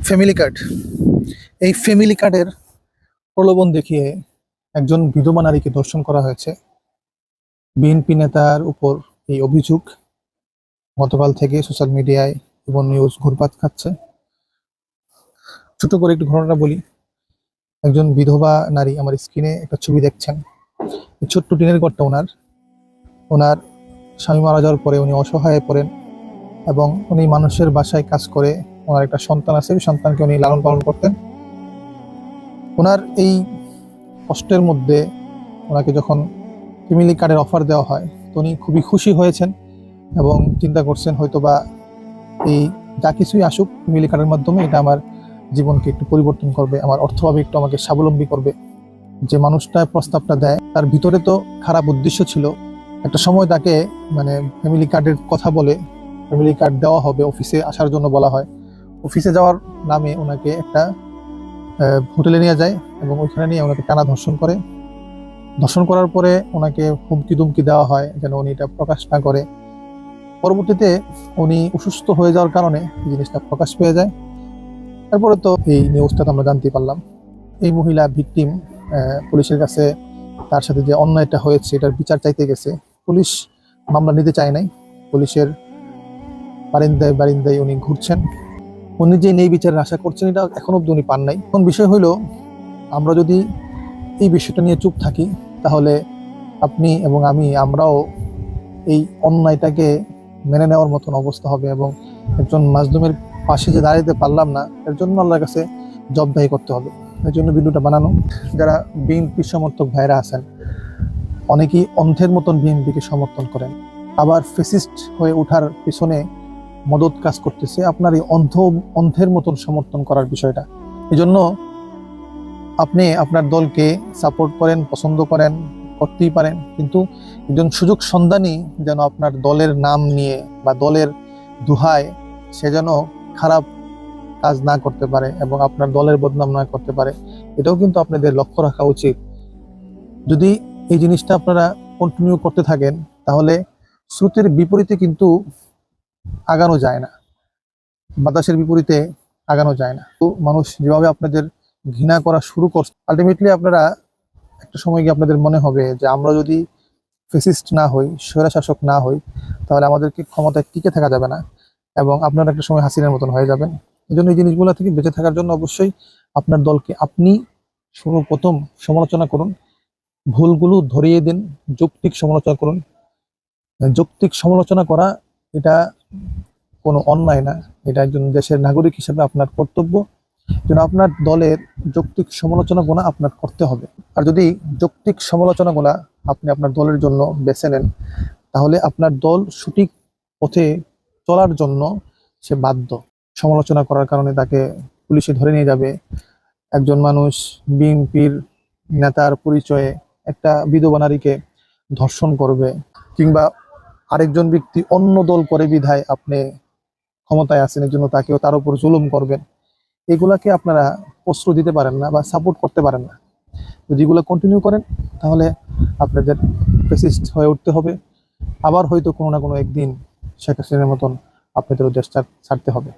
Family card. এই family কার্ডের প্রলোভন দেখিয়ে একজন বিধবা নারীকে ধর্ষণ করা হয়েছে। বিএনপি নেতার উপর এই অভিযোগ গতকাল থেকে সোশ্যাল মিডিয়ায় এবং নিউজ ঘুরপাক খাচ্ছে। ছোট করে একটু ঘটনাটা বলি। একজন বিধবা নারী, আমার স্ক্রিনে একটা ছবি দেখছেন, এই ছোট্ট টিনের ঘরটা ওনার স্বামী মারা যাওয়ার পরে উনি অসহায় পড়েন এবং উনি মানুষের বাসায় কাজ করে। ওনার একটা সন্তান আছে, ওই সন্তানকে উনি লালন পালন করতেন। ওনার এই কষ্টের মধ্যে ওনাকে যখন ফ্যামিলি কার্ডের অফার দেওয়া হয়, তো উনি খুবই খুশি হয়েছেন এবং চিন্তা করছেন হয়তোবা এই যা কিছুই আসুক ফ্যামিলি কার্ডের মাধ্যমে এটা আমার জীবনকে একটু পরিবর্তন করবে, আমার অর্থভাবে একটু আমাকে স্বাবলম্বী করবে। যে মানুষটা প্রস্তাবটা দেয় তার ভিতরে তো খারাপ উদ্দেশ্য ছিল। একটা সময় তাকে ফ্যামিলি কার্ডের কথা বলে ফ্যামিলি কার্ড দেওয়া হবে, অফিসে আসার জন্য বলা হয়। অফিসে যাওয়ার নামে ওনাকে একটা হোটেলে নিয়ে যায় এবং ওইখানে নিয়ে ওনাকে টানা ধর্ষণ করে। ধর্ষণ করার পরে ওনাকে হুমকি দুমকি দেওয়া হয় যেন উনি এটা প্রকাশ না করে। পরবর্তীতে উনি অসুস্থ হয়ে যাওয়ার কারণে এই জিনিসটা প্রকাশ পেয়ে যায়। তারপরে তো এই নিউজটা তো আমরা জানতে পারলাম। এই মহিলা ভিকটিম পুলিশের কাছে তার সাথে যে অন্যায়টা হয়েছে এটার বিচার চাইতে গেছে। পুলিশ মামলা নিতে চায় নাই। পুলিশের বারিন্দায় বারিন্দায় উনি ঘুরছেন। উনি যে নেই বিচারের আশা করছেন এটা এখন অব্দি উনি পান নাই। এখন বিষয় হইল, আমরা যদি এই বিষয়টা নিয়ে চুপ থাকি তাহলে আপনি এবং আমরাও এই অন্যায়টাকে মেনে নেওয়ার মতন অবস্থা হবে এবং একজন মাজলুমের পাশে যে দাঁড়াতে পারলাম না এর জন্য আল্লাহর কাছে জবাবদিহি করতে হবে। এর জন্য ভিডিওটা বানানো। যারা বিএনপি সমর্থক ভাইরা আছেন, অনেকেই অন্ধের মতন বিএনপিকে সমর্থন করেন, আবার ফেসিস্ট হয়ে ওঠার পিছনে মদত কাজ করতেছে আপনার এই অন্ধের মতন সমর্থন করার বিষয়টা। এই জন্য আপনি আপনার দলকে সাপোর্ট করেন, পছন্দ করেন, করতেই পারেন, কিন্তু একজন সুযোগ সন্ধানী যেন আপনার দলের নাম নিয়ে বা দলের দুহায় সে যেন খারাপ কাজ না করতে পারে এবং আপনার দলের বদনাম না করতে পারে, এটাও কিন্তু আপনাদের লক্ষ্য রাখা উচিত। যদি এই জিনিসটা আপনারা কন্টিনিউ করতে থাকেন তাহলে স্রোতের বিপরীতে কিন্তু আগানো যায় না, বাতাসের বিপরীতে আগানো যায় না। তো মানুষ যেভাবে আপনাদের ঘৃণা করা শুরু করছে, আলটিমেটলি আপনারা একটা সময় গিয়ে আপনাদের মনে হবে যে আমরা যদি ফেসিস্ট না হই, স্বৈরশাসক না হই, তাহলে আমাদেরকে ক্ষমতায় টিকে থাকা যাবে না এবং আপনারা একটা সময় হাসিনার মতন হয়ে যাবেন। এই জন্য এই জিনিসগুলো থেকে বেঁচে থাকার জন্য অবশ্যই আপনার দলকে আপনি সর্বপ্রথম সমালোচনা করুন, ভুলগুলো ধরিয়ে দিন, যৌক্তিক সমালোচনা করুন। যৌক্তিক সমালোচনা করা এটা কোনো অন্যায় না, এটা একজন দেশের নাগরিক হিসেবে আপনার কর্তব্য। যেন আপনার দলের যৌক্তিক সমালোচনাগুলো আপনার করতে হবে। আর যদি যৌক্তিক সমালোচনাগুলো আপনি আপনার দলের জন্য বেছে নেন তাহলে আপনার দল সঠিক পথে চলার জন্য সে বাধ্য। সমালোচনা করার কারণে তাকে পুলিশে ধরে নিয়ে যাবে, একজন মানুষ বিএনপির নেতার পরিচয়ে একটা বিধবা নারীকে ধর্ষণ করবে, কিংবা আরেকজন ব্যক্তি অন্য দল করে বিধায় আপনি ক্ষমতায় আছেন এর জন্য তাকেও তার উপর জুলুম করবেন। এগুলাকে আপনারা প্রশ্রয় দিতে পারেন না বা সাপোর্ট করতে পারেন না। যদি এগুলো কন্টিনিউ করেন তাহলে আপনাদের ফেসিস্ট হয়ে উঠতে হবে। আবার হয়তো কোনো না কোনো একদিন শেখ হাসিনার মতন আপনাদেরও দেশ ছাড়তে হবে।